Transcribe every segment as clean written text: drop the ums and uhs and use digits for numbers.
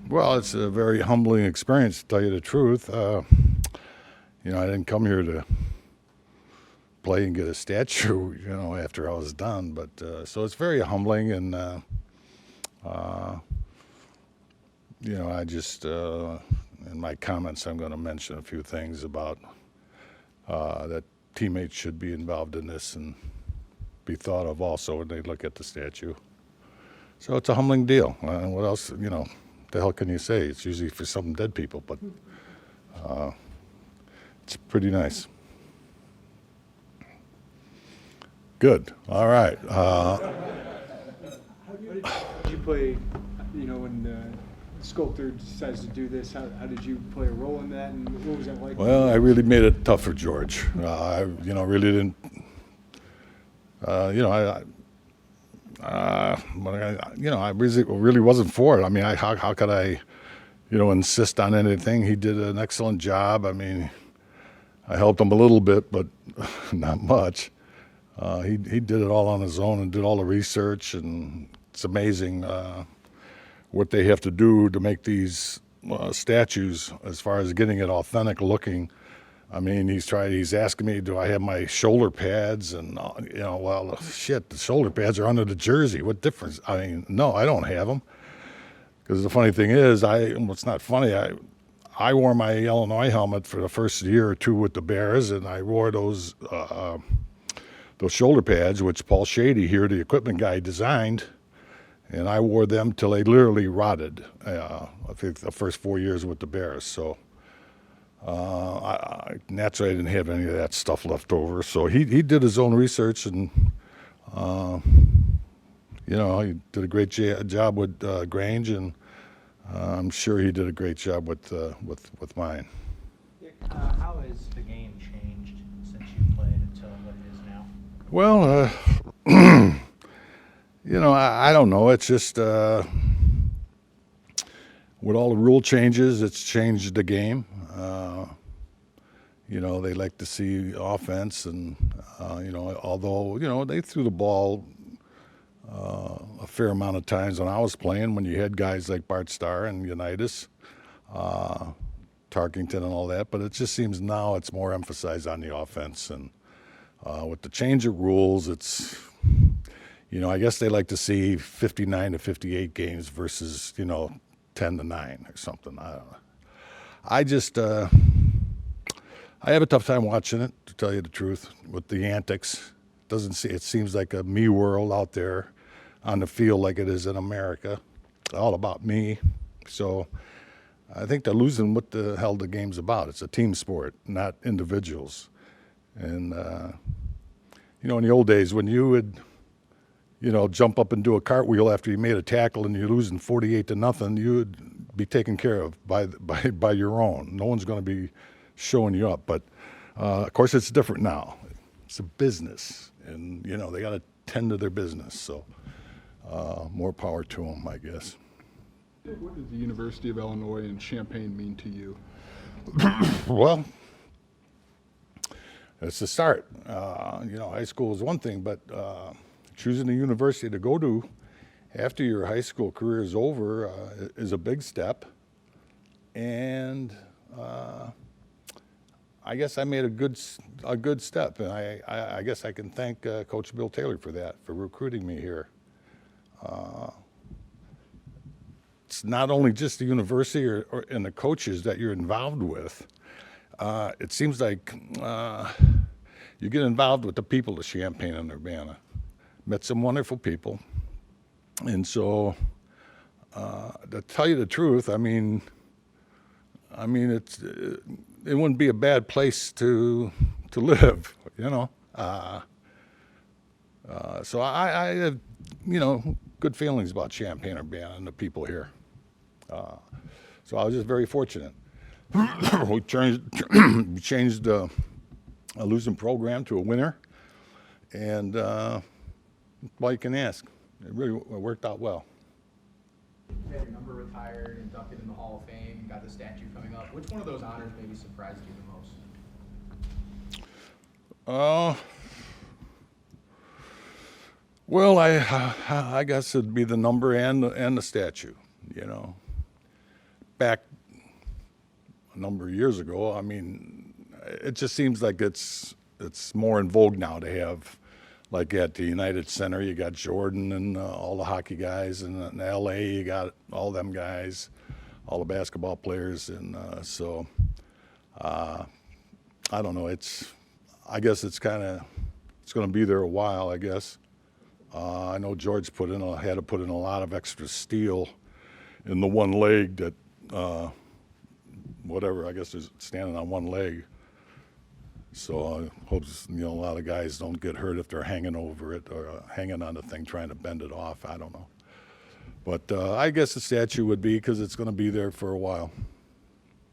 Well, it's a very humbling experience, to tell you the truth. I didn't come here to play and get a statue, after I was done. But so it's very humbling, and uh, I just in my comments, I'm going to mention a few things about that teammates should be involved in this and be thought of also when they look at the statue. So it's a humbling deal. What else, the hell can you say? It's usually for some dead people, but uh, it's pretty nice. Good. All right. Did you play, when the sculptor decides to do this, how did you play a role in that, and what was that like? Well, I really made it tough for George. I, really didn't. I really wasn't for it. I mean, how could I, insist on anything? He did an excellent job. I mean, I helped him a little bit, but not much. He did it all on his own and did all the research, and it's amazing what they have to do to make these statues as far as getting it authentic looking. I mean, he's asking me, do I have my shoulder pads? And, well, shit, the shoulder pads are under the jersey. What difference? I mean, no, I don't have them. Because the funny thing is, what's not funny, I wore my Illinois helmet for the first year or two with the Bears, and I wore those shoulder pads, which Paul Shady here, the equipment guy, designed. And I wore them till they literally rotted, I think the first 4 years with the Bears. So naturally, I didn't have any of that stuff left over. So he did his own research, and uh, he did a great job with Grange, and I'm sure he did a great job with mine. Dick, how has the game changed since you played until what it is now? Well, I don't know. It's just with all the rule changes, it's changed the game. They like to see offense, and although they threw the ball a fair amount of times when I was playing, when you had guys like Bart Starr and Unitas, Tarkington, and all that. But it just seems now it's more emphasized on the offense, and with the change of rules, it's I guess they like to see 59 to 58 games versus 10 to 9 or something. I don't know. I just I have a tough time watching it, to tell you the truth, with the antics. It seems like a me world out there on the field, like it is in America, all about me. So I think they're losing what the hell the game's about. It's a team sport, not individuals. And in the old days, when you would jump up and do a cartwheel after you made a tackle and you're losing 48 to nothing, you would be taken care of by your own. No one's going to be showing you up. But of course, it's different now. It's a business, and they got to tend to their business. So more power to them, I guess. What does the University of Illinois in Champaign mean to you? Well, it's the start. High school is one thing, but choosing a university to go to after your high school career is over is a big step. And I guess I made a good step, and I guess I can thank Coach Bill Taylor for that, for recruiting me here. It's not only just the university and the coaches that you're involved with. It seems like you get involved with the people of Champaign and Urbana. Met some wonderful people, and so to tell you the truth, I mean, it wouldn't be a bad place to live, So I have good feelings about Champaign Urbana and the people here. So I was just very fortunate. We changed a losing program to a winner, and all you can ask. It really worked out well. You had your number retired, inducted in the Hall of Fame, got the statue coming up. Which one of those honors maybe surprised you the most? Well, I guess it'd be the number and the statue. back a number of years ago, I mean, it just seems like it's more in vogue now to have, like at the United Center, you got Jordan and all the hockey guys, and in L.A. you got all them guys, all the basketball players, and so I don't know. I guess it's going to be there a while, I guess. I know George had to put in a lot of extra steel in the one leg that, whatever, I guess is standing on one leg. So I hope, a lot of guys don't get hurt if they're hanging over it or hanging on the thing trying to bend it off. I don't know. But I guess the statue would be because it's going to be there for a while.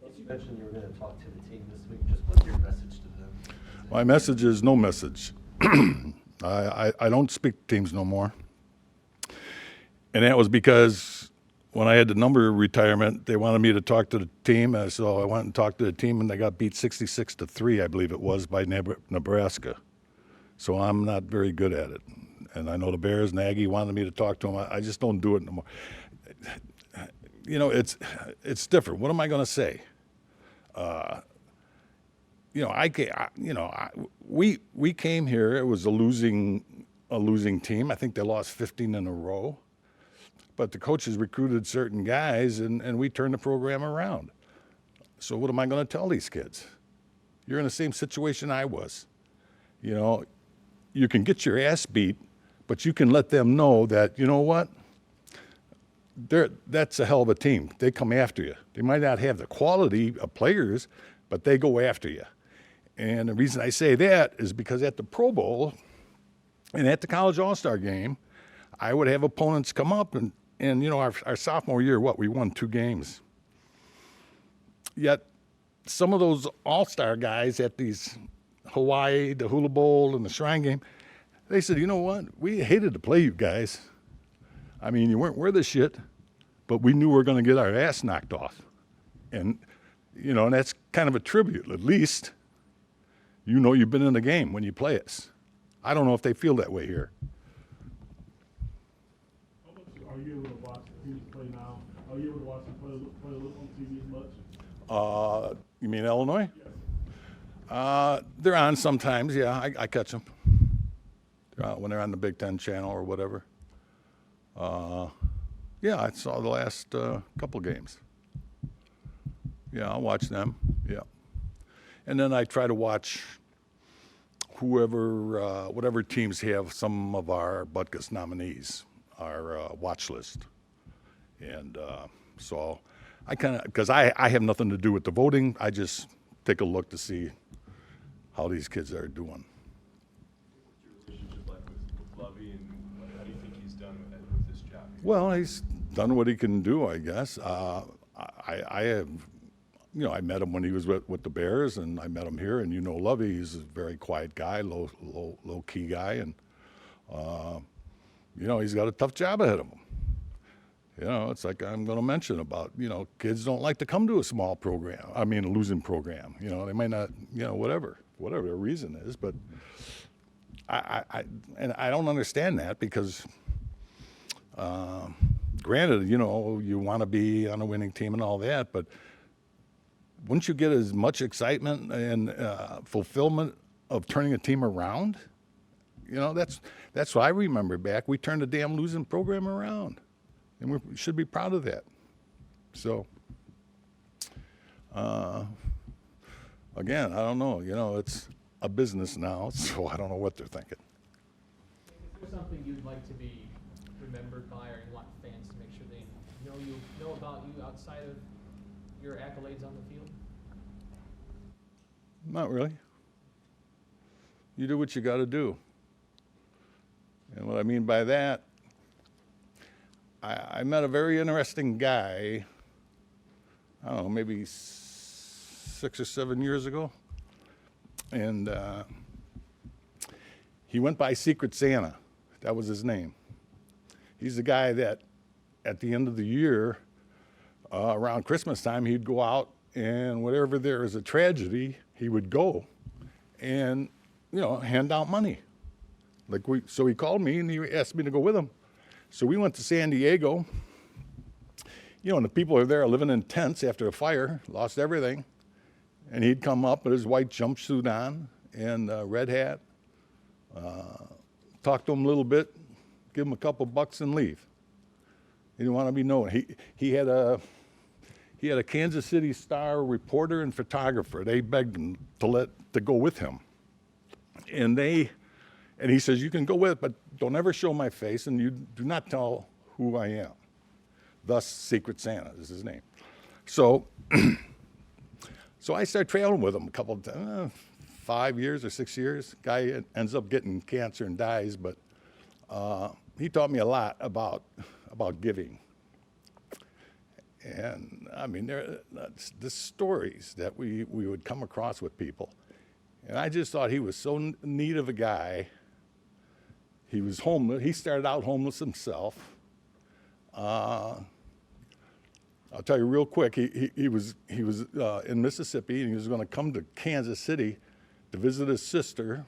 You mentioned you were going to talk to the team this week. Just what's your message to them? My message is no message. I don't speak to teams no more. And that was because when I had the number retirement, they wanted me to talk to the team. So I went and talked to the team, and they got beat 66-3, I believe it was, by Nebraska. So I'm not very good at it. And I know the Bears, Nagy wanted me to talk to them. I just don't do it no more. It's different. What am I going to say? We came here. It was a losing team. I think they lost 15 in a row. But the coaches recruited certain guys, and we turned the program around. So what am I going to tell these kids? You're in the same situation I was. You can get your ass beat, but you can let them know that, you know what? That's a hell of a team. They come after you. They might not have the quality of players, but they go after you. And the reason I say that is because at the Pro Bowl and at the College All-Star game, I would have opponents come up and our sophomore year, we won 2 games. Yet some of those all-star guys at these Hawaii, the Hula Bowl, and the Shrine Game, they said, you know what? We hated to play you guys. I mean, you weren't worth a shit, but we knew we were going to get our ass knocked off. And, and that's kind of a tribute. At least, you've been in the game when you play us. I don't know if they feel that way here. Are you able to watch the teams play now? Are you able to watch them play on TV as much? You mean Illinois? Yes. They're on sometimes, yeah. I catch them when they're on the Big Ten channel or whatever. Yeah, I saw the last couple games. Yeah, I'll watch them, yeah. And then I try to watch whatever teams have some of our Butkus nominees, our watch list. And so I because I have nothing to do with the voting, I just take a look to see how these kids are doing. What's your relationship like with Lovey, and how do you think he's done with this job? Well, he's done what he can do, I guess. I have, I met him when he was with the Bears, and I met him here. And Lovey, he's a very quiet guy, low key guy, and he's got a tough job ahead of him. It's like I'm going to mention about, kids don't like to come to a small program. I mean, a losing program. They might not, whatever the reason is. But I don't understand that because, granted, you want to be on a winning team and all that, but wouldn't you get as much excitement and fulfillment of turning a team around? That's what I remember back. We turned a damn losing program around. And we should be proud of that. So, again, I don't know. It's a business now, so I don't know what they're thinking. Is there something you'd like to be remembered by, or you want fans to make sure they know about you outside of your accolades on the field? Not really. You do what you got to do. And what I mean by that, I met a very interesting guy, I don't know, maybe 6 or 7 years ago. And he went by Secret Santa. That was his name. He's the guy that at the end of the year, around Christmas time, he'd go out and whenever there was a tragedy, he would go and, hand out money. So he called me and he asked me to go with him. So we went to San Diego, you know, and the people are there living in tents after the fire, lost everything. And he'd come up with his white jumpsuit on and a red hat, talk to him a little bit, give him a couple bucks and leave. He didn't want to be known. He had a Kansas City Star reporter and photographer. They begged him to go with him. And he says, you can go with, but don't ever show my face, and you do not tell who I am. Thus, Secret Santa is his name. So, so I started traveling with him a couple of times, 5 years or 6 years. Guy ends up getting cancer and dies, but he taught me a lot about giving. And I mean, that's the stories that we would come across with people. And I just thought he was so neat of a guy. He was homeless. He started out homeless himself. I'll tell you real quick. He was in Mississippi, and he was going to come to Kansas City to visit his sister.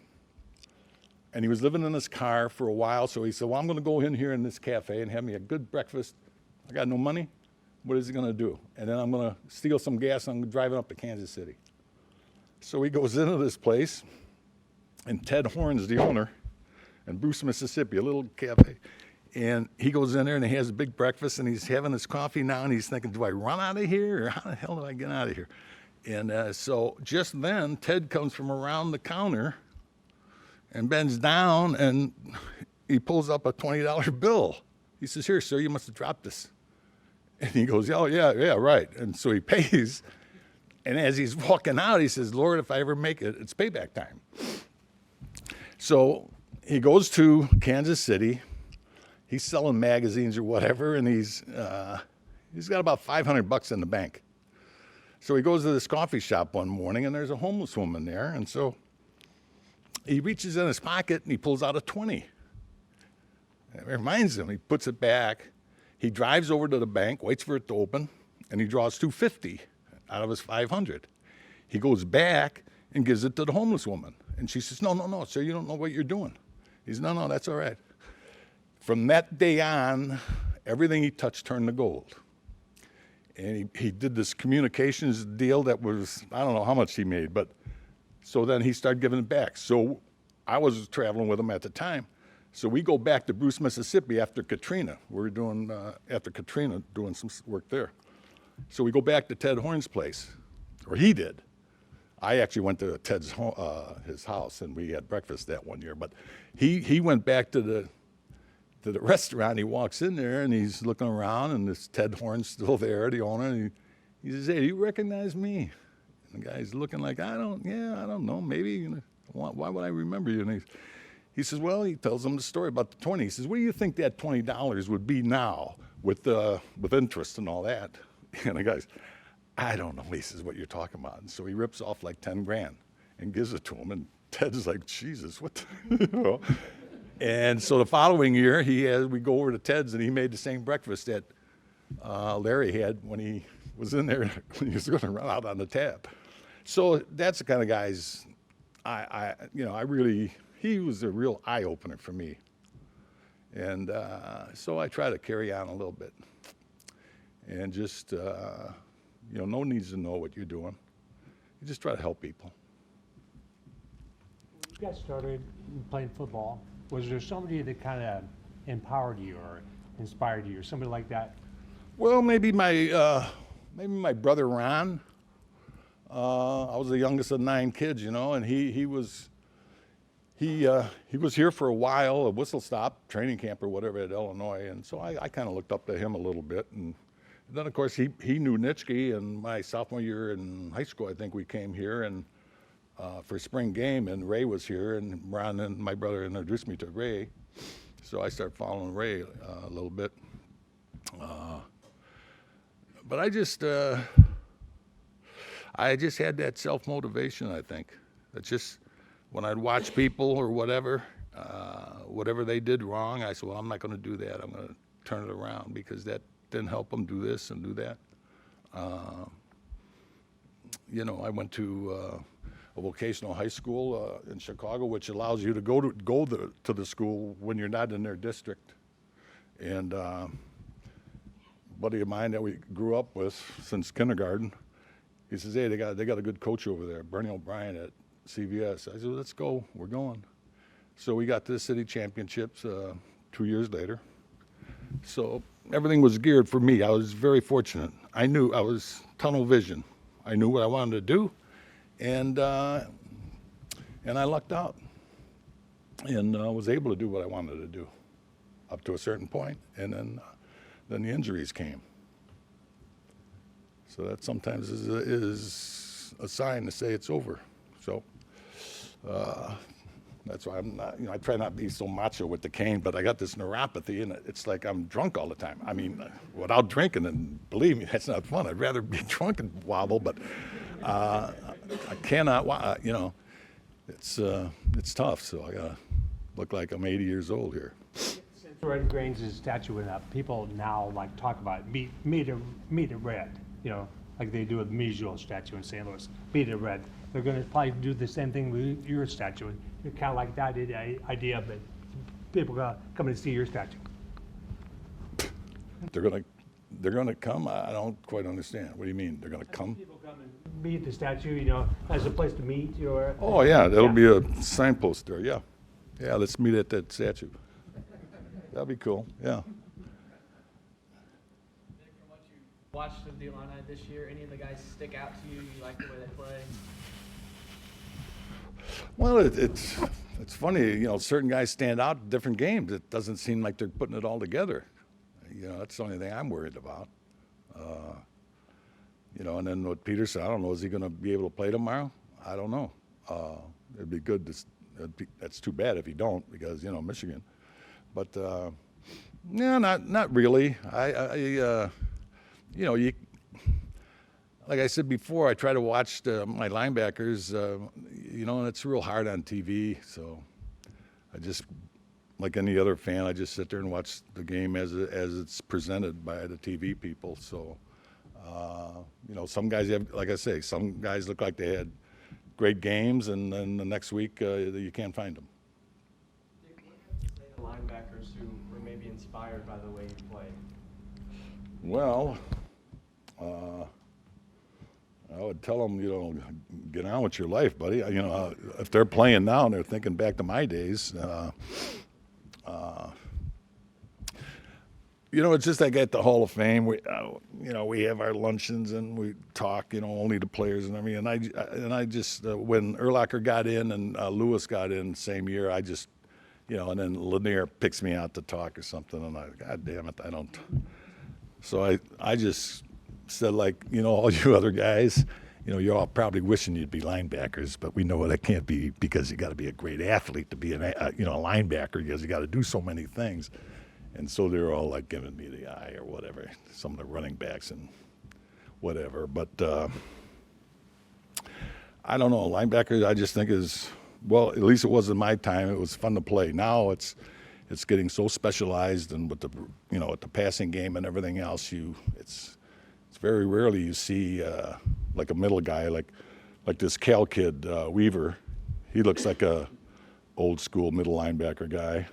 And he was living in his car for a while. So he said, "Well, I'm going to go in here in this cafe and have me a good breakfast. I got no money. What is he going to do? And then I'm going to steal some gas, and I'm driving up to Kansas City." So he goes into this place, and Ted Horn's the owner, in Bruce, Mississippi, a little cafe. And he goes in there, and he has a big breakfast, and he's having his coffee now, and he's thinking, do I run out of here, or how the hell do I get out of here? And so just then, Ted comes from around the counter and bends down, and he pulls up a $20 bill. He says, "Here, sir, you must have dropped this." And he goes, "Oh, yeah, right." And so he pays. And as he's walking out, he says, "Lord, if I ever make it, it's payback time." So he goes to Kansas City. He's selling magazines or whatever, and he's got about $500 in the bank. So he goes to this coffee shop one morning, and there's a homeless woman there. And so he reaches in his pocket, and he pulls out a 20. It reminds him. He puts it back. He drives over to the bank, waits for it to open, and he draws $250 out of his $500. He goes back and gives it to the homeless woman. And she says, no, sir, you don't know what you're doing. He says, no, that's all right. From that day on, everything he touched turned to gold. And he did this communications deal that was, I don't know how much he made, but so then he started giving it back. So I was traveling with him at the time. So we go back to Bruce, Mississippi after Katrina. We were doing, after Katrina, doing some work there. So we go back to Ted Horn's place, or he did. I actually went to Ted's his house, and we had breakfast that one year. But he went back to the restaurant. He walks in there, and he's looking around, and this Ted Horn's still there, the owner. And he says, "Hey, do you recognize me?" And the guy's looking like, I don't know, maybe. You know, why would I remember you? And he says, well, he tells him the story about the 20. He says, what do you think that $20 would be now with interest and all that? And the guy's, I don't know. He says, what you're talking about. And so he rips off like 10 grand and gives it to him. And Ted's like, Jesus, what the, you know? And so the following year, we go over to Ted's, and he made the same breakfast that Larry had when he was in there, when he was going to run out on the tab. So that's the kind of guys he was a real eye-opener for me. And so I try to carry on a little bit. And just, no needs to know what you're doing. You just try to help people. When you got started playing football, was there somebody that kind of empowered you or inspired you or somebody like that? Well, maybe my brother Ron. I was the youngest of 9 kids, and he was here for a while, a whistle stop training camp or whatever at Illinois, and so I kind of looked up to him a little bit. And then, of course, he knew Nitschke, and my sophomore year in high school, I think we came here and for spring game, and Ray was here, and Ron and my brother introduced me to Ray, so I started following Ray a little bit. But I just had that self-motivation, I think. That's just when I'd watch people or whatever they did wrong, I said, well, I'm not going to do that. I'm going to turn it around because that didn't help them do this and do that. I went to a vocational high school in Chicago, which allows you to go to the school when you're not in their district. And buddy of mine that we grew up with since kindergarten. He says, "Hey, they got a good coach over there, Bernie O'Brien at CVS." I said, "Let's go. We're going." So we got to the city championships 2 years later. So everything was geared for me. I was very fortunate. I knew I was tunnel vision. I knew what I wanted to do, and I lucked out and was able to do what I wanted to do up to a certain point, and then the injuries came. So that sometimes is a sign to say it's over. So that's why I'm not, I try not to be so macho with the cane, but I got this neuropathy, and it's like I'm drunk all the time. I mean, without drinking, and believe me, that's not fun. I'd rather be drunk and wobble, but I cannot, it's tough, so I gotta look like I'm 80 years old here. Since Red Grange is statue went up, people now like talk about meet a red, like they do with Mijo statue in St. Louis. Meet a red. They're going to probably do the same thing with your statue. It's kind of like that idea, but people gonna come and see your statue. They're gonna come. I don't quite understand. What do you mean? They're gonna come? People come and meet the statue, as a place to meet. Oh yeah, that'll be a signpost there. Yeah, let's meet at that statue. That'd be cool. Yeah. Nick, from what you watched of the Illini this year, any of the guys stick out to you? You like the way they play? Well, it's funny. Certain guys stand out in different games. It doesn't seem like they're putting it all together. That's the only thing I'm worried about. And then with Peterson, I don't know. Is he going to be able to play tomorrow? I don't know. It'd be good. That's too bad if he don't, because Michigan. But not really. Like I said before, I try to watch my linebackers, and it's real hard on TV. So I just, like any other fan, I just sit there and watch the game as it's presented by the TV people. So, some guys have, like I say, some guys look like they had great games, and then the next week you can't find them. Dick, what do you have to say to linebackers who were maybe inspired by the way you play? Well, I would tell them, get on with your life, buddy. If they're playing now and they're thinking back to my days, it's just like at the Hall of Fame. We have our luncheons and we talk, only the players and everything. And I just when Urlacher got in and Lewis got in the same year, I just, and then Lanier picks me out to talk or something, and God damn it, I don't. So I just said, like, all you other guys, you're all probably wishing you'd be linebackers, but we know that can't be, because you got to be a great athlete to be a linebacker, because you got to do so many things. And so they're all like giving me the eye or whatever, some of the running backs and whatever. But I don't know, linebacker I just think is, well, at least it was in my time, it was fun to play. Now it's getting so specialized, and with the with the passing game and everything else, it's very rarely you see like a middle guy like this Cal kid Weaver. He looks like a old school middle linebacker guy.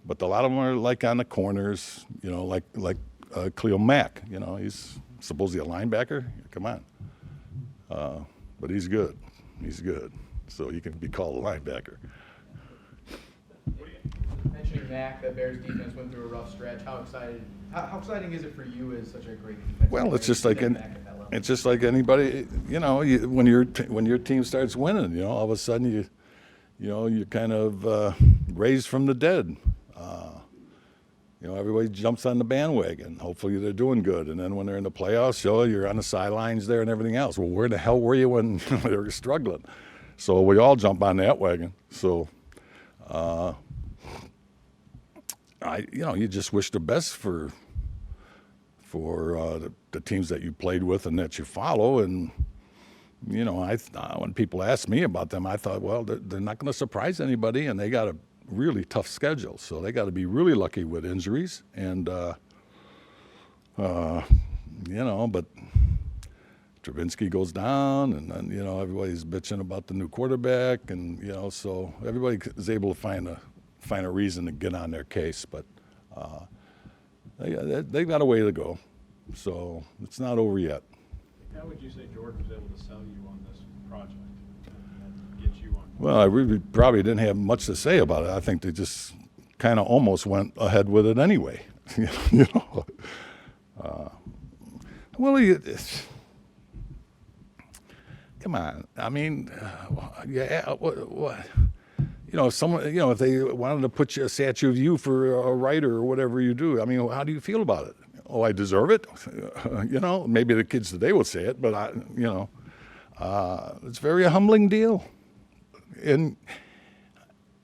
But a lot of them are like on the corners, like Cleo Mack. He's supposedly a linebacker. Come on, but he's good. He's good, so he can be called a linebacker. Mentioning Mac, that Bears defense went through a rough stretch. How exciting is it for you as such a great defense? Well, it's just like anybody. When your team starts winning, all of a sudden you're kind of raised from the dead. Everybody jumps on the bandwagon. Hopefully they're doing good, and then when they're in the playoffs, you're on the sidelines there and everything else. Well, where the hell were you when they were struggling? So we all jump on that wagon. So. You just wish the best for the teams that you played with and that you follow. And when people ask me about them, I thought, well, they're not going to surprise anybody, and they got a really tough schedule, so they got to be really lucky with injuries. And but Travinsky goes down, and then everybody's bitching about the new quarterback, and so everybody is able to find a reason to get on their case. But they've got a way to go. So it's not over yet. How would you say George was able to sell you on this project and get you on? Well, I really probably didn't have much to say about it. I think they just kind of almost went ahead with it anyway. You know. Well, come on. I mean, yeah. What? You know, someone. You know, if they wanted to put you a statue of you for a writer or whatever you do, I mean, how do you feel about it? Oh, I deserve it. You know, maybe the kids today will say it, but it's a very humbling deal. And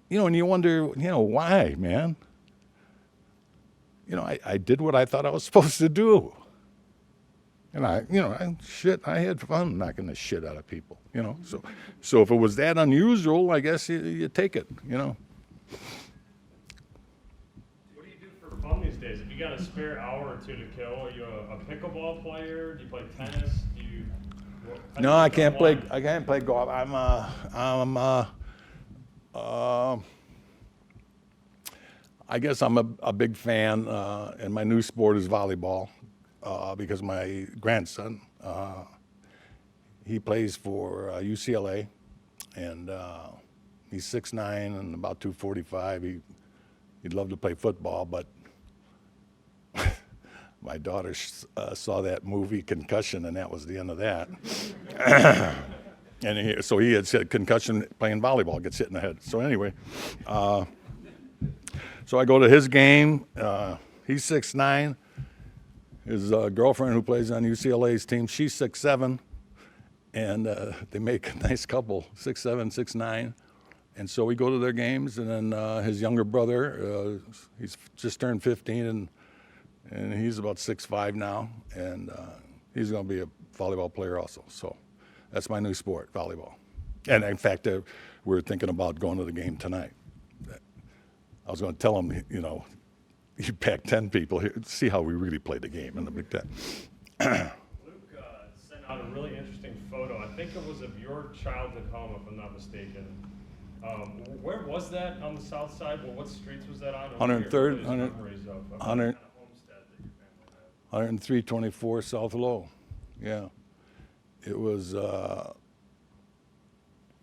you know, and you wonder, you know, why, man? You know, I did what I thought I was supposed to do. And I had fun knocking the shit out of people, you know. So if it was that unusual, I guess you take it, you know. What do you do for fun these days? If you got a spare hour or two to kill, are you a pickleball player? Do you play tennis? Do you? No, I can't play. I can't play golf. I guess I'm a big fan, and my new sport is volleyball, because my grandson, he plays for UCLA, and he's 6'9" and about 245. He'd love to play football, but my daughter saw that movie Concussion, and that was the end of that. And so he had said concussion playing volleyball, gets hit in the head. So anyway, so I go to his game. He's 6'9". His girlfriend, who plays on UCLA's team, she's 6'7", and they make a nice couple, 6'7", 6'9". And so we go to their games, and then his younger brother, he's just turned 15, and he's about 6'5" now, and he's going to be a volleyball player also. So that's my new sport, volleyball. And in fact, we're thinking about going to the game tonight. I was going to tell him, you know, you pack 10 people here, see how we really play the game in the Big Ten. Luke sent out a really interesting photo. I think it was of your childhood home, if I'm not mistaken. Where was that on the south side? Well, what streets was that on? 103rd, 100. 10324 South Low. Yeah. It was, you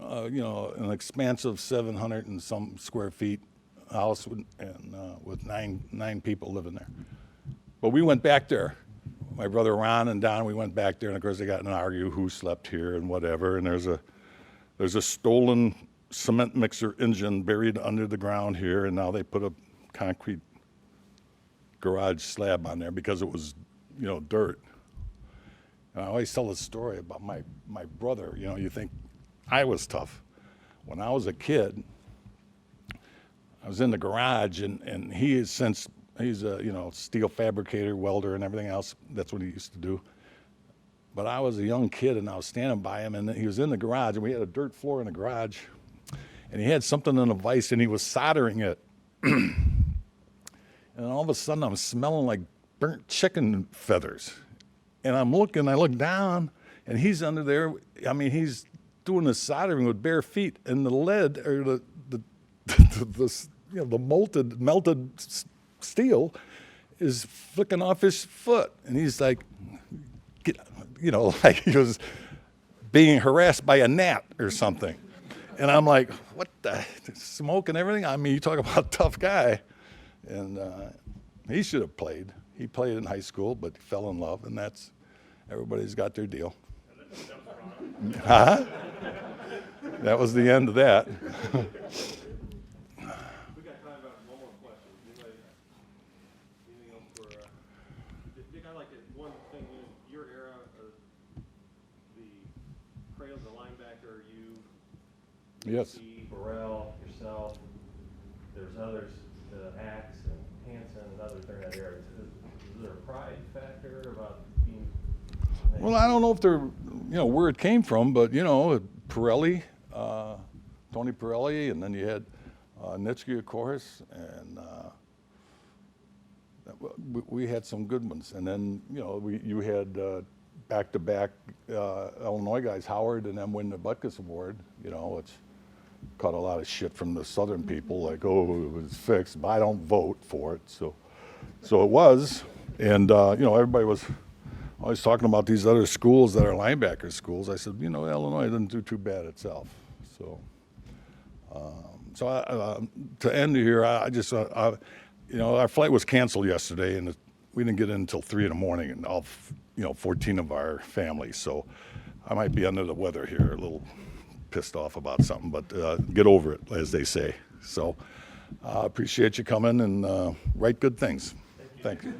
know, an expansive 700 and some square feet house with nine people living there. But we went back there. My brother Ron and Don, we went back there, and of course they got in an argue who slept here and whatever. And there's a stolen cement mixer engine buried under the ground here, and now they put a concrete garage slab on there because it was, you know, dirt. And I always tell this story about my brother. You know, you think I was tough. When I was a kid, I was in the garage, and he's a, you know, steel fabricator, welder, and everything else. That's what he used to do. But I was a young kid, and I was standing by him, and he was in the garage, and we had a dirt floor in the garage, and he had something in a vise, and he was soldering it. And all of a sudden, I'm smelling like burnt chicken feathers. And I look down, and he's under there. I mean, he's doing the soldering with bare feet, and the lead, or the you know, the melted steel is flicking off his foot. And he's like, you know, like he was being harassed by a gnat or something. And I'm like, what the, smoke and everything? I mean, you talk about a tough guy. And he should have played. He played in high school, but he fell in love, and that's, everybody's got their deal. Huh? That was the end of that. We got time for one more question. Anything else for, Dick, I like it. One thing, your era, the cradle, the linebacker, Yes. Burrell, yourself, there's others, Axe and Hansen and others during that era. Is there a pride factor about being? Well, I don't know if they're, you know, where it came from, but, you know, Pirelli, Tony Pirelli, and then you had Nitschke, of course, and we had some good ones. And then, you know, you had back-to-back Illinois guys, Howard, and then win the Butkus Award, you know, which caught a lot of shit from the Southern people, like, oh, it was fixed, but I don't vote for it, so So it was, and everybody was always talking about these other schools that are linebacker schools. I said, Illinois didn't do too bad itself. So, to end here, our flight was canceled yesterday, and we didn't get in until 3 in the morning, and all 14 of our families. So I might be under the weather here, a little pissed off about something, but get over it, as they say. So appreciate you coming, and write good things. Thank you.